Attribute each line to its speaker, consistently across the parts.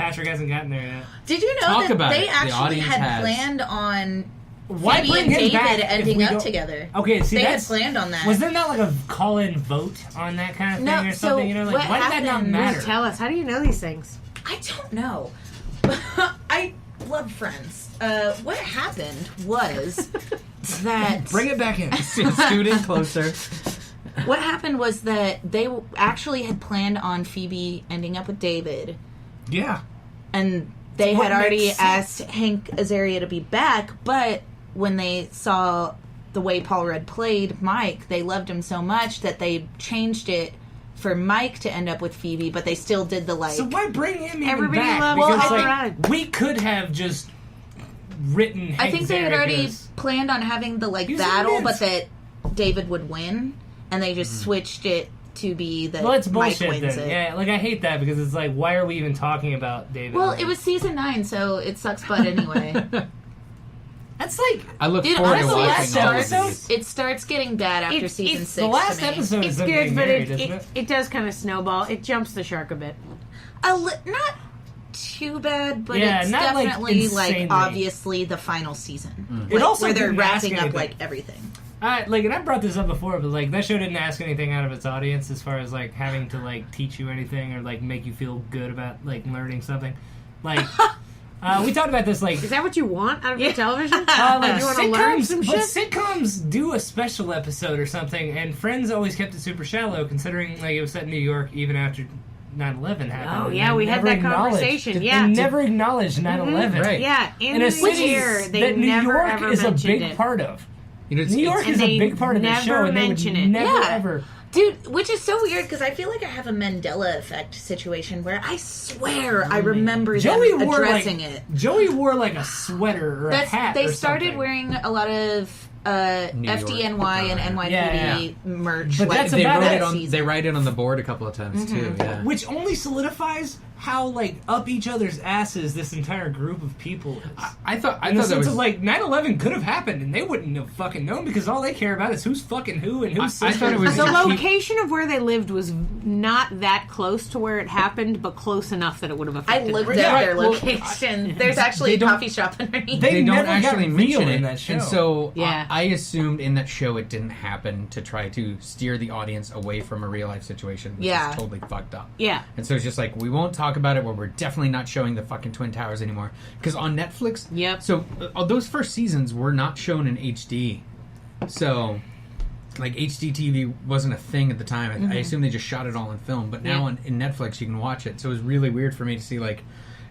Speaker 1: Patrick hasn't gotten there yet.
Speaker 2: Did you know that they actually had planned on
Speaker 1: Why
Speaker 2: Phoebe
Speaker 1: bring
Speaker 2: and
Speaker 1: him
Speaker 2: David
Speaker 1: back
Speaker 2: ending up together?
Speaker 1: Okay, see,
Speaker 2: they had planned on that.
Speaker 1: Was there not like a call-in vote on that kind of thing or something? You know, like why did that not matter?
Speaker 3: Tell us. How do you know these things?
Speaker 2: I don't know. I love Friends. What happened was that...
Speaker 4: Bring it back in. Scoot in closer.
Speaker 2: What happened was that they actually had planned on Phoebe ending up with David.
Speaker 4: Yeah.
Speaker 2: And they had already asked Hank Azaria to be back, but when they saw the way Paul Rudd played Mike, they loved him so much that they changed it for Mike to end up with Phoebe, but they still did the like...
Speaker 1: So why bring him
Speaker 3: Everybody
Speaker 1: back?
Speaker 3: loves
Speaker 1: Because
Speaker 3: Paul
Speaker 1: like,
Speaker 3: Rudd.
Speaker 1: we could have just written Hank
Speaker 2: I think they had already
Speaker 1: Azaria's...
Speaker 2: planned on having the like battle, but that David would win, and they just switched it to be that
Speaker 1: Well, it's
Speaker 2: Mike
Speaker 1: bullshit
Speaker 2: wins
Speaker 1: then.
Speaker 2: it.
Speaker 1: Yeah, like I hate that because it's like, why are we even talking about David?
Speaker 2: Well, it was season 9, so it sucks butt anyway.
Speaker 1: That's like...
Speaker 4: I look
Speaker 2: Dude,
Speaker 4: forward to
Speaker 2: honestly,
Speaker 4: watching all of these.
Speaker 2: it starts getting bad after season 6.
Speaker 1: The last
Speaker 2: to me.
Speaker 1: episode
Speaker 3: It's
Speaker 1: is them
Speaker 3: good,
Speaker 1: getting
Speaker 3: but
Speaker 1: married, isn't it?
Speaker 3: it does kind of snowball. It jumps the shark a bit.
Speaker 2: Not too bad, but
Speaker 1: Yeah,
Speaker 2: it's
Speaker 1: not, like,
Speaker 2: definitely
Speaker 1: insanely.
Speaker 2: obviously the final season.
Speaker 1: It also
Speaker 2: where they're
Speaker 1: didn't ask
Speaker 2: wrapping up
Speaker 1: anything.
Speaker 2: like everything.
Speaker 1: Like, and I brought this up before, but like that show didn't ask anything out of its audience as far as like having to like teach you anything or like make you feel good about like learning something. Like, we talked about this. Like,
Speaker 3: Is that what you want out of your television?
Speaker 1: like
Speaker 3: you want to learn
Speaker 1: sitcoms,
Speaker 3: some
Speaker 1: but
Speaker 3: shit?
Speaker 1: sitcoms do a special episode or something, and Friends always kept it super shallow, considering like it was set in New York even after 9/11 happened.
Speaker 3: Oh,
Speaker 1: And
Speaker 3: yeah,
Speaker 1: they
Speaker 3: we had
Speaker 1: never
Speaker 3: that
Speaker 1: acknowledged-
Speaker 3: conversation, yeah.
Speaker 1: They never acknowledged 9/11.
Speaker 4: Right.
Speaker 3: Yeah, in
Speaker 1: In a
Speaker 3: the
Speaker 1: city
Speaker 3: year, they
Speaker 1: that New
Speaker 3: never
Speaker 1: York
Speaker 3: ever
Speaker 1: is a
Speaker 3: mentioned
Speaker 1: big
Speaker 3: it.
Speaker 1: part of.
Speaker 4: You know,
Speaker 1: New York
Speaker 3: and
Speaker 1: is a
Speaker 3: they
Speaker 1: big part of the
Speaker 3: never
Speaker 1: show, and they would
Speaker 3: mention it.
Speaker 1: never
Speaker 2: Yeah.
Speaker 1: ever.
Speaker 2: Dude, which is so weird because I feel like I have a Mandela effect situation where I swear I remember
Speaker 1: Joey
Speaker 2: them
Speaker 1: wore
Speaker 2: addressing
Speaker 1: like
Speaker 2: it.
Speaker 1: Joey wore like a sweater or a hat.
Speaker 2: They
Speaker 1: or
Speaker 2: started
Speaker 1: something.
Speaker 2: wearing a lot of FDNY and NYPD
Speaker 1: Yeah.
Speaker 2: merch.
Speaker 1: But
Speaker 2: like,
Speaker 1: that's
Speaker 4: they
Speaker 1: about
Speaker 4: wrote
Speaker 1: it.
Speaker 4: it on. They write it on the board a couple of times too. Yeah.
Speaker 1: Which only solidifies how like up each other's asses this entire group of people is.
Speaker 4: I thought
Speaker 1: In the
Speaker 4: that
Speaker 1: sense
Speaker 4: was
Speaker 1: of like 9/11 could have happened and they wouldn't have fucking known because all they care about is who's fucking who and who's
Speaker 4: I thought it was
Speaker 3: The
Speaker 4: keep-
Speaker 3: location of where they lived was not that close to where it happened, but close enough that it would have
Speaker 2: I
Speaker 3: affected
Speaker 2: looked
Speaker 3: them.
Speaker 2: at
Speaker 1: Yeah,
Speaker 2: their
Speaker 1: well,
Speaker 2: location. There's actually
Speaker 4: they
Speaker 2: a
Speaker 4: don't-
Speaker 2: coffee shop underneath.
Speaker 1: They
Speaker 4: don't
Speaker 1: never got
Speaker 4: actually
Speaker 1: real
Speaker 4: mention
Speaker 1: in
Speaker 4: it,
Speaker 1: that show.
Speaker 4: and so
Speaker 3: Yeah.
Speaker 4: I assumed in that show it didn't happen to try to steer the audience away from a real life situation, which
Speaker 2: Yeah.
Speaker 4: is totally fucked up.
Speaker 3: Yeah.
Speaker 4: And so it's just like, we won't talk about it, or we're definitely not showing the fucking Twin Towers anymore. Because on Netflix,
Speaker 3: Yep.
Speaker 4: so those first seasons were not shown in HD. So, like, HD TV wasn't a thing at the time. I assume they just shot it all in film. But now in Netflix, you can watch it. So it was really weird for me to see, like,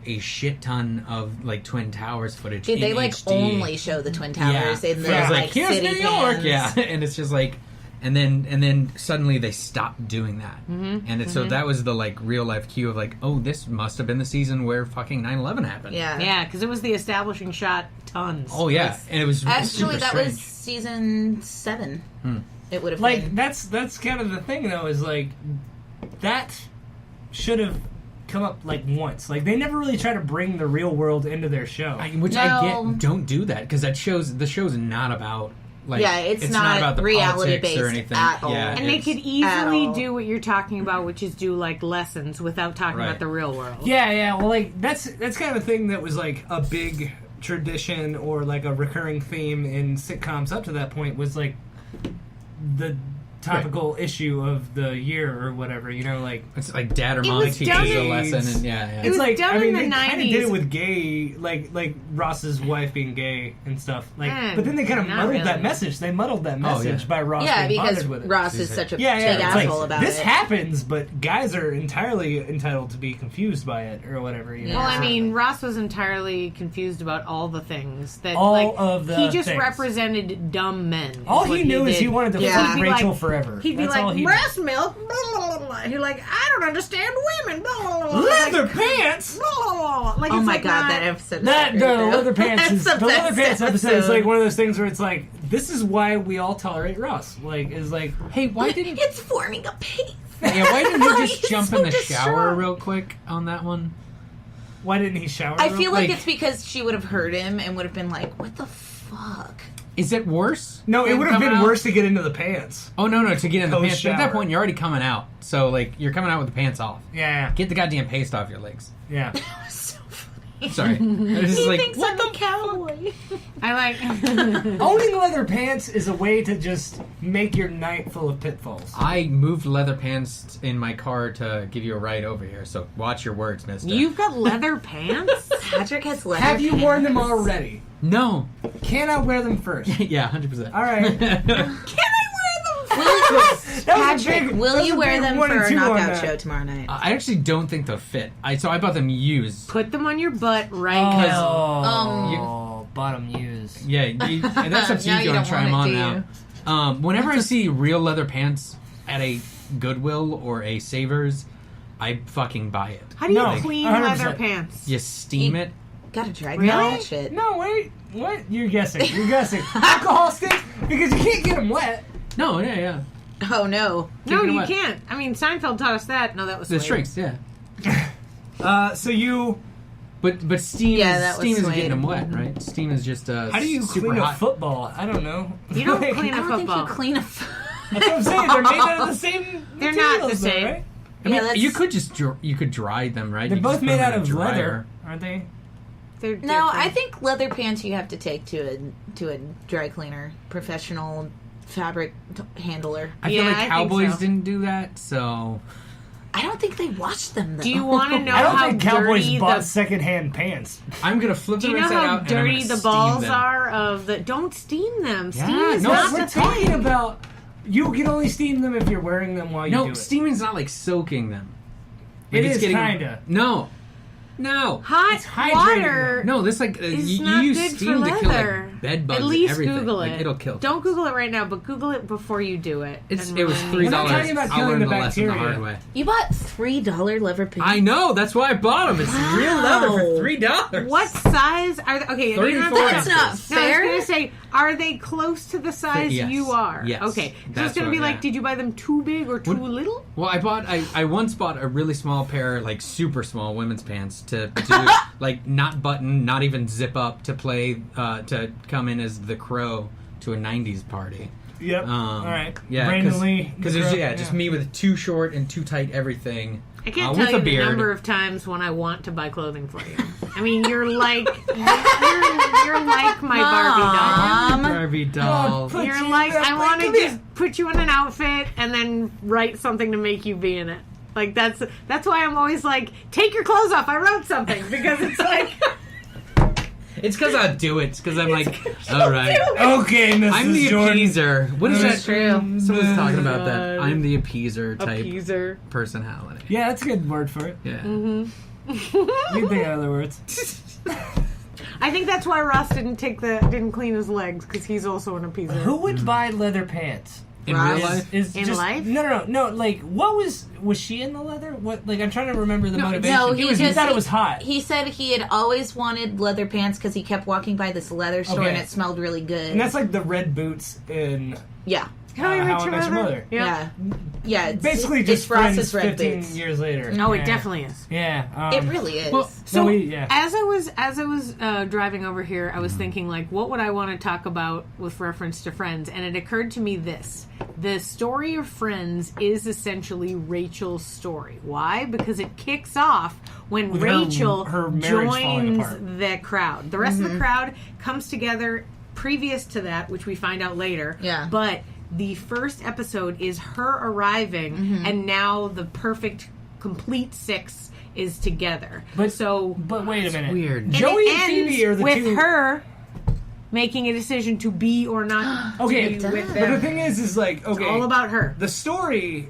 Speaker 4: a shit ton of, like, Twin Towers footage
Speaker 2: Dude,
Speaker 4: in
Speaker 2: they like
Speaker 4: HD.
Speaker 2: only show the Twin Towers in the
Speaker 4: Yeah. I was
Speaker 2: like
Speaker 4: here's
Speaker 2: city
Speaker 4: New York,
Speaker 2: pans.
Speaker 4: yeah, and it's just like, and then suddenly they stopped doing that, and so that was the like real life cue of like, oh, this must have been the season where fucking 9/11 happened.
Speaker 3: Yeah, because it was the establishing shot tons.
Speaker 4: Oh yeah, and it was
Speaker 2: Actually,
Speaker 4: super
Speaker 2: that
Speaker 4: strange.
Speaker 2: was season 7. It would have
Speaker 1: like
Speaker 2: been.
Speaker 1: that's kind of the thing though, is like that should have come up like once. Like they never really try to bring the real world into their show.
Speaker 4: Which I
Speaker 2: No.
Speaker 4: get. Don't do that because the show's not about. Like,
Speaker 2: Yeah, it's not
Speaker 4: about the
Speaker 2: reality
Speaker 4: politics or
Speaker 2: based
Speaker 4: anything.
Speaker 2: at all.
Speaker 4: Yeah,
Speaker 3: And they
Speaker 4: it's-
Speaker 3: could
Speaker 2: At
Speaker 3: easily
Speaker 2: all.
Speaker 3: do what you're talking about, which is do like lessons without talking
Speaker 4: Right.
Speaker 3: about the real world.
Speaker 1: Yeah, well, like that's kind of a thing that was like a big tradition or like a recurring theme in sitcoms up to that point was like the topical issue of the year or whatever. You know, like
Speaker 4: It's like dad or
Speaker 3: It
Speaker 4: mom
Speaker 3: was
Speaker 4: teaches
Speaker 3: done
Speaker 4: a
Speaker 3: in-
Speaker 4: lesson, and yeah.
Speaker 3: It
Speaker 1: it's
Speaker 3: was
Speaker 1: like
Speaker 3: done
Speaker 1: I mean
Speaker 3: in the
Speaker 1: they kind of did
Speaker 3: 90s.
Speaker 1: it with gay, like Ross's wife being gay and stuff. Like, but then they kind of
Speaker 3: not
Speaker 1: muddled that
Speaker 3: really.
Speaker 1: message. They muddled that message
Speaker 4: yeah.
Speaker 1: by Ross
Speaker 2: Yeah,
Speaker 1: being
Speaker 2: because
Speaker 1: bothered with it.
Speaker 2: Ross is such a
Speaker 1: Yeah,
Speaker 2: big
Speaker 1: it's like,
Speaker 2: asshole about
Speaker 1: this
Speaker 2: it.
Speaker 1: happens, but guys are entirely entitled to be confused by it or whatever. You know?
Speaker 3: Well, I
Speaker 2: Yeah.
Speaker 3: mean, Ross was entirely confused about all the things that
Speaker 1: All
Speaker 3: like
Speaker 1: of the
Speaker 3: he just
Speaker 1: things.
Speaker 3: represented dumb men.
Speaker 1: All
Speaker 3: what
Speaker 1: he knew is
Speaker 3: did.
Speaker 1: he wanted to
Speaker 2: Yeah.
Speaker 1: fuck
Speaker 3: He'd be
Speaker 1: Rachel
Speaker 3: like-
Speaker 1: forever.
Speaker 3: He'd be
Speaker 1: That's
Speaker 3: like,
Speaker 1: all he
Speaker 3: breast milk. Blah, blah, blah, blah. He'd like, I don't understand women. Blah, blah, blah, blah.
Speaker 1: leather
Speaker 3: Like,
Speaker 1: pants.
Speaker 3: blah, blah, blah. Like,
Speaker 2: Oh
Speaker 3: it's
Speaker 2: my
Speaker 3: like
Speaker 2: god,
Speaker 3: not-
Speaker 2: that episode.
Speaker 1: That
Speaker 2: is
Speaker 1: the
Speaker 2: great, though.
Speaker 1: leather pants is
Speaker 2: That's
Speaker 1: the leather
Speaker 2: best
Speaker 1: pants episode is like one of those things where it's like this is why we all tolerate Ross. Like is like
Speaker 4: Hey, why didn't
Speaker 2: It's forming a pace.
Speaker 4: yeah? Why didn't he just
Speaker 2: He's
Speaker 4: jump
Speaker 2: so
Speaker 4: in the shower
Speaker 2: distraught.
Speaker 4: real quick on that one?
Speaker 1: why didn't he shower?
Speaker 2: I
Speaker 1: real
Speaker 2: feel
Speaker 1: quick?
Speaker 2: like it's because she would have heard him and would have been like, "What the fuck?"
Speaker 4: Is it worse?
Speaker 1: No, it
Speaker 4: than
Speaker 1: would have
Speaker 4: coming
Speaker 1: been
Speaker 4: out?
Speaker 1: worse to get into the pants.
Speaker 4: Oh, no, to get in the
Speaker 1: Post
Speaker 4: pants. But at that
Speaker 1: shower.
Speaker 4: point, you're already coming out. So, like, you're coming out with the pants off.
Speaker 1: Yeah.
Speaker 4: Get the goddamn paste off your legs.
Speaker 1: Yeah.
Speaker 4: Sorry. It's just
Speaker 2: He
Speaker 4: like,
Speaker 2: thinks I'm a cowboy.
Speaker 3: I like.
Speaker 1: Owning leather pants is a way to just make your night full of pitfalls.
Speaker 4: I moved leather pants in my car to give you a ride over here, so watch your words, mister.
Speaker 3: You've got leather pants?
Speaker 2: Patrick has leather
Speaker 1: Have you
Speaker 2: pants.
Speaker 1: worn them already?
Speaker 4: No.
Speaker 1: Can I wear them first?
Speaker 4: Yeah, 100%.
Speaker 1: All right.
Speaker 2: Patrick, will you wear them for our
Speaker 1: 1 and 2 on
Speaker 2: knockout
Speaker 1: that.
Speaker 2: show tomorrow night?
Speaker 4: I actually don't think they'll fit. So I bought them used.
Speaker 3: Put them on your butt right now.
Speaker 1: Oh, bottom use.
Speaker 4: Yeah, that's up to you
Speaker 2: Now
Speaker 4: if
Speaker 2: you
Speaker 4: you want
Speaker 2: don't
Speaker 4: to try them
Speaker 2: want
Speaker 4: on
Speaker 2: it, do
Speaker 4: now. Whenever I see real leather pants at a Goodwill or a Savers, I fucking buy it.
Speaker 3: How do you
Speaker 1: No,
Speaker 3: clean
Speaker 1: 100%.
Speaker 3: leather pants?
Speaker 4: You steam it.
Speaker 2: Gotta try
Speaker 3: Really?
Speaker 2: that shit.
Speaker 1: No, wait. What? You're guessing. You're guessing. Alcohol sticks? Because you can't get them wet.
Speaker 4: No, yeah.
Speaker 2: Oh no.
Speaker 3: No,
Speaker 4: Keep it
Speaker 3: you
Speaker 4: wet.
Speaker 3: can't. I mean, Seinfeld taught us that. No, that was
Speaker 4: The
Speaker 3: later.
Speaker 4: shrinks, yeah.
Speaker 1: So you...
Speaker 4: But steam
Speaker 2: Yeah, that was
Speaker 4: steam is
Speaker 2: Suede.
Speaker 4: getting them wet, right? Steam is just
Speaker 1: How do you
Speaker 4: super
Speaker 1: clean
Speaker 4: hot.
Speaker 1: a football? I don't know.
Speaker 3: You don't
Speaker 1: Like,
Speaker 3: clean
Speaker 2: I
Speaker 3: a
Speaker 2: don't think
Speaker 3: football.
Speaker 2: you clean a.
Speaker 1: That's what I'm saying. They're made out of the same
Speaker 3: They're not the
Speaker 1: materials, though,
Speaker 3: same.
Speaker 1: right?
Speaker 4: I mean,
Speaker 2: Yeah, that's-
Speaker 4: you could just you could dry them, right?
Speaker 1: They're
Speaker 4: You
Speaker 1: both
Speaker 4: just put
Speaker 1: made
Speaker 4: them
Speaker 1: out
Speaker 4: in a
Speaker 1: of
Speaker 4: dryer.
Speaker 1: leather, aren't they?
Speaker 3: They're
Speaker 2: No,
Speaker 3: different.
Speaker 2: I think leather pants you have to take to a dry cleaner, professional fabric handler.
Speaker 4: I feel
Speaker 3: Yeah,
Speaker 4: like
Speaker 3: I think
Speaker 4: Cowboys
Speaker 3: so.
Speaker 4: didn't do that, so
Speaker 2: I don't think they washed them though.
Speaker 3: Do you want to know
Speaker 1: I don't
Speaker 3: how
Speaker 1: think Cowboys
Speaker 3: dirty
Speaker 1: bought
Speaker 3: the...
Speaker 1: secondhand pants.
Speaker 4: I'm gonna flip
Speaker 3: Do
Speaker 4: them
Speaker 3: you know
Speaker 4: inside
Speaker 3: how
Speaker 4: out and I'm
Speaker 3: dirty
Speaker 4: gonna
Speaker 3: the
Speaker 4: steam
Speaker 3: balls
Speaker 4: them.
Speaker 3: are of the... Don't steam them. Steam
Speaker 4: Yeah,
Speaker 3: is
Speaker 4: no,
Speaker 3: not
Speaker 1: we're
Speaker 3: the
Speaker 1: talking
Speaker 3: thing.
Speaker 1: about... You can only steam them if you're wearing them while you do
Speaker 4: No,
Speaker 1: it.
Speaker 4: steaming's not like soaking them.
Speaker 1: It
Speaker 4: it's
Speaker 1: is kinda.
Speaker 4: No.
Speaker 3: Hot
Speaker 1: It's hydrating
Speaker 3: water
Speaker 4: No, this like
Speaker 3: is
Speaker 4: you
Speaker 3: not
Speaker 4: use
Speaker 3: good
Speaker 4: steam
Speaker 3: for
Speaker 4: to kill
Speaker 3: leather.
Speaker 4: like bed bugs
Speaker 3: At
Speaker 4: and
Speaker 3: least
Speaker 4: everything.
Speaker 3: Google it.
Speaker 4: Like, it'll kill.
Speaker 3: Don't Google it right now, but Google it before you do it.
Speaker 4: It was
Speaker 3: And remind me.
Speaker 4: $3.
Speaker 1: We're not talking about
Speaker 4: I
Speaker 1: killing
Speaker 4: learned
Speaker 1: the
Speaker 4: the lesson the
Speaker 1: bacteria.
Speaker 4: hard way.
Speaker 2: You bought $3 leather pants.
Speaker 4: I know. That's why I bought them. It's real leather for $3.
Speaker 3: What size are they? Okay,
Speaker 4: 34
Speaker 2: That's not
Speaker 3: No, I was
Speaker 2: fair.
Speaker 3: going to say, are they close to the size
Speaker 4: Yes.
Speaker 3: you are?
Speaker 4: Yes.
Speaker 3: Okay. So
Speaker 4: That's
Speaker 3: it's going to
Speaker 4: what-
Speaker 3: be like,
Speaker 4: yeah.
Speaker 3: did you buy them too big or too little?
Speaker 4: Well, I once bought a really small pair, like super small women's pants to like not button, not even zip up to play to come in as the Crow to a '90s party.
Speaker 1: Yep. All right.
Speaker 4: Yeah,
Speaker 1: Brandon Lee.
Speaker 4: because it was just me with too short and too tight everything.
Speaker 3: I can't
Speaker 4: with
Speaker 3: tell
Speaker 4: a
Speaker 3: you the
Speaker 4: beard.
Speaker 3: number of times when I want to buy clothing for you. I mean, you're like my Barbie doll.
Speaker 4: Barbie doll.
Speaker 1: Put
Speaker 3: You're
Speaker 1: you
Speaker 3: like,
Speaker 1: in that
Speaker 3: I want to
Speaker 1: blanket.
Speaker 3: just put you in an outfit and then write something to make you be in it. Like that's why I'm always like, take your clothes off. I wrote something because it's like,
Speaker 4: It's because I do it. It's because I'm like, all right.
Speaker 1: Okay, Mrs.
Speaker 4: I'm the
Speaker 1: Jordan.
Speaker 4: appeaser. What is
Speaker 2: That's
Speaker 4: that?
Speaker 2: true.
Speaker 4: Someone's talking about that.
Speaker 3: God.
Speaker 4: I'm the appeaser type
Speaker 3: appeaser.
Speaker 4: personality.
Speaker 1: Yeah, that's a good word for it.
Speaker 4: Yeah.
Speaker 1: You think of other words.
Speaker 3: I think that's why Ross didn't clean his legs because he's also an appeaser.
Speaker 1: Who would buy leather pants?
Speaker 4: In
Speaker 2: Right.
Speaker 4: real life,
Speaker 1: Is
Speaker 3: In
Speaker 1: just,
Speaker 3: life?
Speaker 1: No. Like, what was she in the leather? What? Like, I'm trying to remember the motivation.
Speaker 2: No,
Speaker 1: he thought it was hot.
Speaker 2: He said he had always wanted leather pants because he kept walking by this leather store
Speaker 1: Okay.
Speaker 2: and it smelled really good.
Speaker 1: And that's like the red boots in
Speaker 2: yeah.
Speaker 3: How I Met
Speaker 1: How I
Speaker 3: Your
Speaker 1: Met Your
Speaker 3: Mother?
Speaker 1: Mother.
Speaker 2: Yeah. Yeah. It's,
Speaker 1: Basically,
Speaker 2: it's
Speaker 1: just
Speaker 2: Ross's
Speaker 1: friends
Speaker 2: red
Speaker 1: 15
Speaker 2: boots.
Speaker 1: years later.
Speaker 3: No,
Speaker 1: Yeah.
Speaker 3: it definitely is.
Speaker 1: Yeah.
Speaker 2: It really is.
Speaker 4: Well,
Speaker 3: So
Speaker 1: yeah.
Speaker 3: as I was driving over here, I was thinking like, what would I want to talk about with reference to Friends? And it occurred to me this: the story of Friends is essentially Rachel's story. Why? Because it kicks off when
Speaker 1: With
Speaker 3: Rachel
Speaker 1: her marriage falling
Speaker 3: joins
Speaker 1: apart.
Speaker 3: the crowd. The rest of the crowd comes together previous to that, which we find out later.
Speaker 2: Yeah.
Speaker 3: But the first episode is her arriving, and now the perfect, complete six is together.
Speaker 1: But
Speaker 3: so,
Speaker 1: But wait a minute.
Speaker 4: weird.
Speaker 3: and
Speaker 1: Joey
Speaker 3: it
Speaker 1: and
Speaker 3: ends
Speaker 1: Phoebe are the
Speaker 3: with
Speaker 1: two.
Speaker 3: her making a decision to be or not
Speaker 1: Okay,
Speaker 3: to be with
Speaker 1: but
Speaker 3: them.
Speaker 1: the thing is like, okay,
Speaker 3: It's all about her.
Speaker 1: the story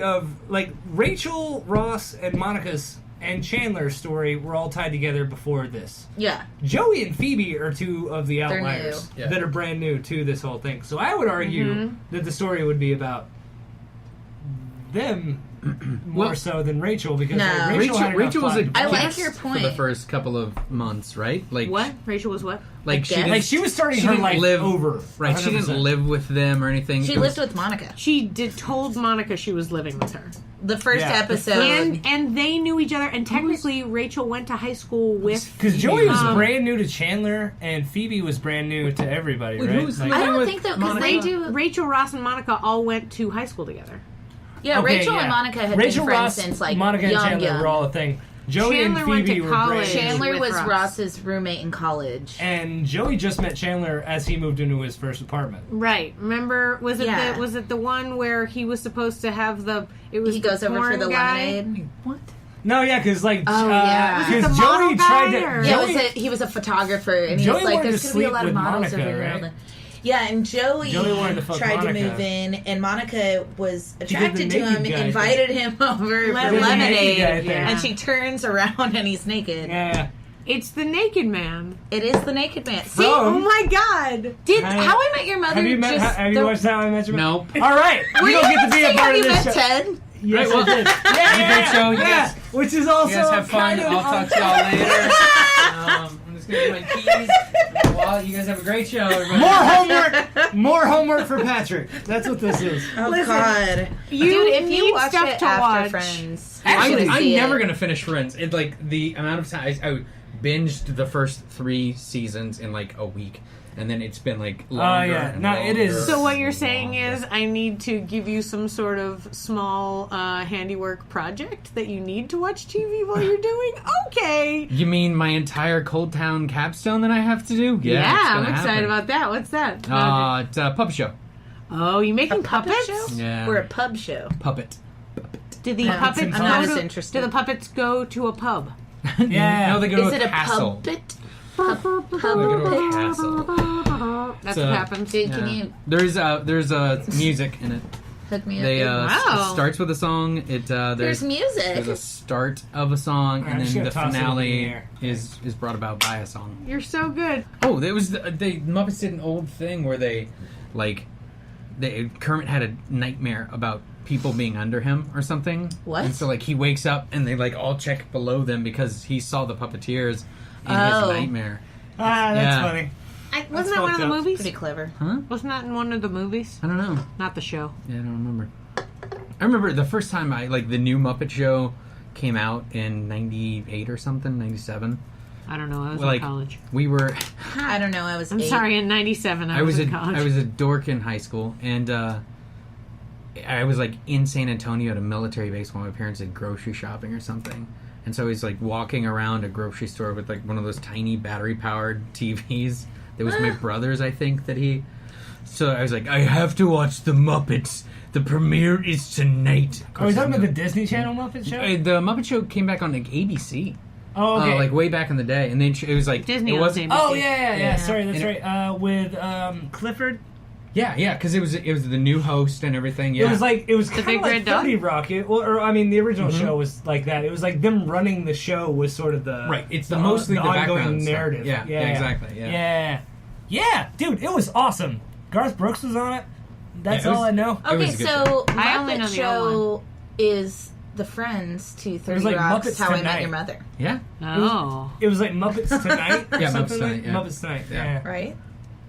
Speaker 1: of like Rachel, Ross, and Monica's and Chandler's story were all tied together before this.
Speaker 2: yeah.
Speaker 1: Joey and Phoebe are two of the
Speaker 2: They're
Speaker 1: outliers
Speaker 4: new. Yeah.
Speaker 1: that are brand new to this whole thing. So I would argue that the story would be about them more so than Rachel because
Speaker 2: No.
Speaker 1: like, Rachel
Speaker 4: was a
Speaker 1: had
Speaker 2: I
Speaker 1: enough
Speaker 2: like
Speaker 1: plot
Speaker 2: your
Speaker 4: for
Speaker 2: point.
Speaker 4: the first couple of months, right? Like
Speaker 3: What? Rachel was what?
Speaker 4: Like she
Speaker 2: guess.
Speaker 4: didn't,
Speaker 1: Like she was starting
Speaker 4: she
Speaker 1: her
Speaker 4: didn't
Speaker 1: life
Speaker 4: live
Speaker 1: over.
Speaker 4: Right, she
Speaker 1: 100%.
Speaker 4: didn't live with them or anything.
Speaker 2: She
Speaker 4: It was-
Speaker 2: lived with Monica.
Speaker 3: She told Monica she was living with her.
Speaker 2: The first
Speaker 1: Yeah.
Speaker 2: episode.
Speaker 3: And they knew each other, and technically Rachel went to high school with...
Speaker 1: Because Joey was
Speaker 3: Um,
Speaker 1: brand new to Chandler, and Phoebe was brand new to everybody,
Speaker 4: Wait,
Speaker 1: right?
Speaker 4: who's
Speaker 1: Like-
Speaker 2: I don't
Speaker 4: with
Speaker 2: think that because
Speaker 4: Monica?
Speaker 2: they do.
Speaker 3: Rachel, Ross, and Monica all went to high school together.
Speaker 2: Yeah,
Speaker 1: Okay,
Speaker 2: Rachel
Speaker 1: yeah.
Speaker 2: and Monica had
Speaker 1: Rachel,
Speaker 2: been friends
Speaker 1: Ross,
Speaker 2: since like
Speaker 1: Monica and
Speaker 2: young,
Speaker 1: Chandler
Speaker 2: young.
Speaker 1: were all a thing. Joey
Speaker 3: Chandler
Speaker 1: and
Speaker 3: went
Speaker 1: Phoebe
Speaker 3: to
Speaker 1: were brand
Speaker 3: college.
Speaker 1: new.
Speaker 2: Chandler
Speaker 3: with
Speaker 2: was
Speaker 3: Ross.
Speaker 2: Ross's roommate in college.
Speaker 1: And Joey just met Chandler as he moved into his first apartment.
Speaker 3: Right. Remember, was it
Speaker 2: Yeah.
Speaker 3: the one where he was supposed to have the... It was
Speaker 2: He
Speaker 3: the
Speaker 2: goes over for
Speaker 3: porn
Speaker 2: the
Speaker 3: guy?
Speaker 2: lemonade.
Speaker 4: What?
Speaker 1: No, yeah, because like,
Speaker 2: Oh, yeah. Was
Speaker 3: it the
Speaker 1: because
Speaker 3: model
Speaker 1: Joey
Speaker 3: guy,
Speaker 1: tried
Speaker 3: or-
Speaker 1: to.
Speaker 2: Yeah,
Speaker 1: Joey,
Speaker 2: he was a photographer, and he
Speaker 1: Joey
Speaker 2: was like,
Speaker 1: wanted
Speaker 2: "There's
Speaker 1: to
Speaker 2: gonna be a
Speaker 1: sleep
Speaker 2: lot of
Speaker 1: with
Speaker 2: models
Speaker 1: Monica,
Speaker 2: over here."
Speaker 1: right?
Speaker 2: Yeah, and Joey
Speaker 1: wanted to fuck
Speaker 2: tried
Speaker 1: Monica.
Speaker 2: to move in, and Monica was
Speaker 1: did the
Speaker 2: attracted to
Speaker 1: naked
Speaker 2: him,
Speaker 1: guy
Speaker 2: invited him over for
Speaker 3: Lemonade.
Speaker 2: lemonade,
Speaker 1: Naked guy
Speaker 2: and
Speaker 3: thing.
Speaker 2: she turns around and he's naked.
Speaker 1: yeah.
Speaker 3: It's the naked man.
Speaker 2: It is the naked man. See,
Speaker 3: Oh my god!
Speaker 2: did
Speaker 1: Hi.
Speaker 2: How I Met Your Mother
Speaker 1: Have you met?
Speaker 2: just
Speaker 1: Have you watched How I Met Your Mother?
Speaker 4: Nope.
Speaker 1: All right,
Speaker 2: Were
Speaker 1: you
Speaker 2: you
Speaker 1: don't get
Speaker 2: able
Speaker 1: to be a
Speaker 2: see
Speaker 1: part
Speaker 2: Have
Speaker 1: of
Speaker 2: You
Speaker 1: this
Speaker 2: Met
Speaker 1: show.
Speaker 2: Ted?
Speaker 1: Yes,
Speaker 4: Right, well,
Speaker 1: I did. Yeah,
Speaker 4: great show, you
Speaker 1: yeah.
Speaker 4: guys-
Speaker 1: Which is also
Speaker 4: You guys have fun.
Speaker 1: kind of
Speaker 4: I'll talk to y'all later. I'm just gonna get my keys. Well, you guys have a great show. Everybody.
Speaker 1: More homework. More homework for Patrick. That's what this is.
Speaker 2: Oh
Speaker 3: Listen,
Speaker 2: God,
Speaker 3: You
Speaker 2: dude! If
Speaker 3: need
Speaker 2: you watch
Speaker 3: stuff
Speaker 2: it
Speaker 3: to
Speaker 2: after
Speaker 3: watch.
Speaker 2: Friends,
Speaker 4: I'm,
Speaker 2: you should
Speaker 4: I'm
Speaker 2: see
Speaker 4: never
Speaker 2: it.
Speaker 4: gonna finish Friends. It's like the amount of time I binged the first 3 seasons in like a week, and then it's been like longer.
Speaker 1: yeah.
Speaker 4: and
Speaker 1: No, it
Speaker 4: longer
Speaker 1: is-
Speaker 3: So what
Speaker 4: and
Speaker 3: you're saying
Speaker 4: longer.
Speaker 3: is I need to give you some sort of small handiwork project that you need to watch TV while you're doing? Okay.
Speaker 4: You mean my entire Cold Town capstone that I have to do? Yeah, it's
Speaker 3: I'm
Speaker 4: gonna
Speaker 3: excited
Speaker 4: happen.
Speaker 3: about that. What's that?
Speaker 4: It's a puppet show.
Speaker 3: Oh, you making
Speaker 2: A puppet
Speaker 3: puppets?
Speaker 2: show
Speaker 4: Yeah.
Speaker 2: or a pub show?
Speaker 4: Puppet.
Speaker 3: Do the
Speaker 2: I'm
Speaker 3: puppets
Speaker 1: not
Speaker 3: go
Speaker 2: as
Speaker 3: to,
Speaker 2: interested.
Speaker 3: Do the puppets go to a pub?
Speaker 1: Yeah.
Speaker 4: No, they go
Speaker 2: Is
Speaker 4: to
Speaker 2: it
Speaker 4: a
Speaker 2: a
Speaker 4: castle.
Speaker 2: puppet?
Speaker 4: They go to a castle.
Speaker 3: That's
Speaker 4: So-
Speaker 3: what happens.
Speaker 2: Dude, can
Speaker 4: Yeah.
Speaker 2: you
Speaker 4: There's music in it.
Speaker 2: hook me up?
Speaker 4: They
Speaker 2: dude?
Speaker 3: Wow.
Speaker 4: it starts with a song.
Speaker 2: There's
Speaker 4: There's
Speaker 2: music.
Speaker 4: a start of a song,
Speaker 1: I'm just
Speaker 4: and
Speaker 1: gonna
Speaker 4: then the
Speaker 1: toss it up in the
Speaker 4: finale
Speaker 1: air.
Speaker 4: is brought about by a song.
Speaker 3: You're so good.
Speaker 4: Oh, there was the Muppets did an old thing where Kermit had a nightmare about people being under him or something.
Speaker 2: What?
Speaker 4: And so like he wakes up and they like all check below them because he saw the puppeteers in
Speaker 2: Oh.
Speaker 4: his nightmare.
Speaker 1: Ah, that's
Speaker 4: Yeah.
Speaker 1: funny.
Speaker 3: Wasn't that one of
Speaker 1: fucked
Speaker 3: the
Speaker 1: up.
Speaker 3: movies?
Speaker 2: Pretty clever.
Speaker 4: Huh?
Speaker 3: Wasn't that in one of the movies?
Speaker 4: I don't know.
Speaker 3: Not the show.
Speaker 4: Yeah, I don't remember. I remember the first time the new Muppet Show came out in 98 or something, 97.
Speaker 3: I don't know. I was
Speaker 4: Well,
Speaker 3: in college.
Speaker 4: We were
Speaker 2: I don't know. I was.
Speaker 3: I'm
Speaker 2: 8.
Speaker 3: sorry, in 97 I
Speaker 4: I
Speaker 3: was
Speaker 4: was
Speaker 3: in college.
Speaker 4: I was a dork in high school, and I was like in San Antonio at a military base while my parents did grocery shopping or something. And so I was like walking around a grocery store with like one of those tiny battery powered TVs. That was my brother's, I think, that he. So I was like, I have to watch the Muppets. The premiere is tonight.
Speaker 1: Are we talking about the Disney Channel Muppet Show?
Speaker 4: The Muppet Show came back on like ABC.
Speaker 1: Oh, okay.
Speaker 4: Like way back in the day, and then it was like
Speaker 3: Disney
Speaker 4: It
Speaker 3: owns
Speaker 4: wasn't.
Speaker 3: ABC.
Speaker 1: Oh yeah.
Speaker 4: Yeah.
Speaker 1: Sorry, that's
Speaker 4: And
Speaker 1: right. With Clifford.
Speaker 4: Yeah, because it was the new host and everything. Yeah,
Speaker 1: It was kind
Speaker 3: Big
Speaker 1: of like
Speaker 3: Red Dog?
Speaker 1: 30 Rock. The original show was like that. It was like them running the show was sort of the
Speaker 4: Right, it's mostly the
Speaker 1: ongoing
Speaker 4: background stuff.
Speaker 1: narrative.
Speaker 4: Yeah, exactly, yeah.
Speaker 1: Yeah, dude, it was awesome. Garth Brooks was on it. That's
Speaker 4: Yeah, it was-
Speaker 1: all I know.
Speaker 4: It was
Speaker 2: Okay,
Speaker 4: a good
Speaker 2: so
Speaker 3: I only know
Speaker 2: Muppet
Speaker 3: the old
Speaker 2: Show is the Friends to 30
Speaker 1: like
Speaker 2: Rock's
Speaker 1: Muppets
Speaker 2: How I Met
Speaker 1: Tonight.
Speaker 2: Your Mother,
Speaker 4: Yeah,
Speaker 3: Oh.
Speaker 1: It was like Muppets Tonight. Or
Speaker 4: Yeah, Muppets
Speaker 1: something
Speaker 4: Tonight,
Speaker 1: like
Speaker 4: yeah.
Speaker 1: Muppets Tonight.
Speaker 4: Yeah.
Speaker 1: Yeah.
Speaker 2: right?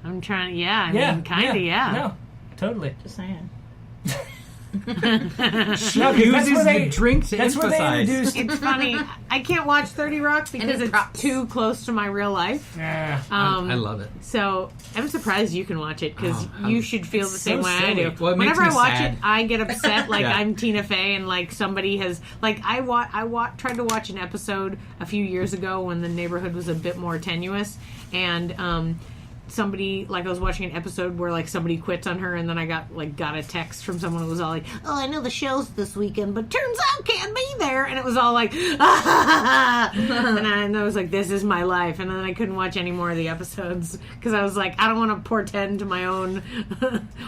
Speaker 3: I'm trying. Yeah, I mean, kind of. Yeah.
Speaker 1: No, totally.
Speaker 2: Just saying.
Speaker 1: No, 'cause
Speaker 4: uses
Speaker 1: that's where they
Speaker 4: the drink to
Speaker 1: That's where they
Speaker 4: emphasize.
Speaker 1: introduced.
Speaker 3: It's funny. I can't watch 30 Rock because it's
Speaker 2: props.
Speaker 3: too close to my real life.
Speaker 1: Yeah.
Speaker 4: I love it.
Speaker 3: So I'm surprised you can watch it because
Speaker 4: Oh,
Speaker 3: you should feel the
Speaker 1: it's
Speaker 3: same
Speaker 1: so
Speaker 3: way I do.
Speaker 1: silly.
Speaker 4: Well, it makes
Speaker 3: Whenever I
Speaker 4: me
Speaker 3: watch
Speaker 4: sad.
Speaker 3: it, I get upset. Like
Speaker 4: Yeah.
Speaker 3: I'm Tina Fey, and like somebody has like I tried to watch an episode a few years ago when the neighborhood was a bit more tenuous, and somebody like I was watching an episode where like somebody quits on her, and then I got a text from someone who was all like, "Oh, I know the show's this weekend, but turns out can't be there," and it was all like, and I was like, "This is my life," and then I couldn't watch any more of the episodes because I was like, I don't want to portend to my own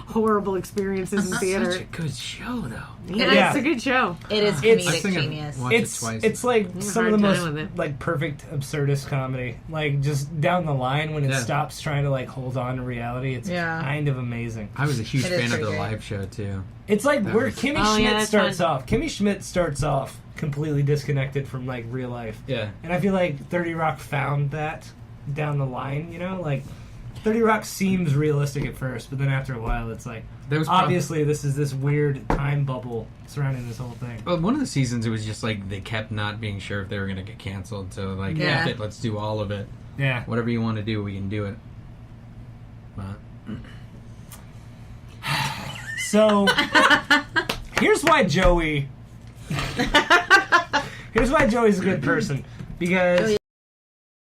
Speaker 3: horrible experiences in theater.
Speaker 4: Such a good show, though.
Speaker 3: Yeah, it's a good show.
Speaker 2: It is
Speaker 4: I
Speaker 2: comedic
Speaker 4: think I've
Speaker 2: genius.
Speaker 4: watched it twice.
Speaker 1: It's like some of the
Speaker 3: hard time with
Speaker 1: most
Speaker 3: it.
Speaker 1: like perfect absurdist comedy. Like just down the line when it
Speaker 4: Yeah.
Speaker 1: stops trying to like hold on to reality, it's kind of amazing.
Speaker 4: I was a huge
Speaker 2: It is
Speaker 4: fan of
Speaker 2: pretty
Speaker 4: the
Speaker 2: great.
Speaker 4: live show too.
Speaker 1: It's like
Speaker 4: That
Speaker 1: where
Speaker 4: was-
Speaker 1: Kimmy
Speaker 3: Oh, yeah,
Speaker 1: Schmidt
Speaker 3: that's
Speaker 1: starts
Speaker 3: fun.
Speaker 1: off. Kimmy Schmidt starts off completely disconnected from like real life.
Speaker 4: Yeah.
Speaker 1: And I feel like 30 Rock found that down the line, you know? Like 30 Rock seems realistic at first, but then after a while it's like
Speaker 4: That was
Speaker 1: obviously this is this weird time bubble surrounding this whole thing.
Speaker 4: Well, one of the seasons, it was just like they kept not being sure if they were going to get canceled. So, like,
Speaker 2: Yeah.
Speaker 4: F it, let's do all of it.
Speaker 1: Yeah.
Speaker 4: Whatever you want to do, we can do it. But,
Speaker 1: So here's why Joey's a good person. Because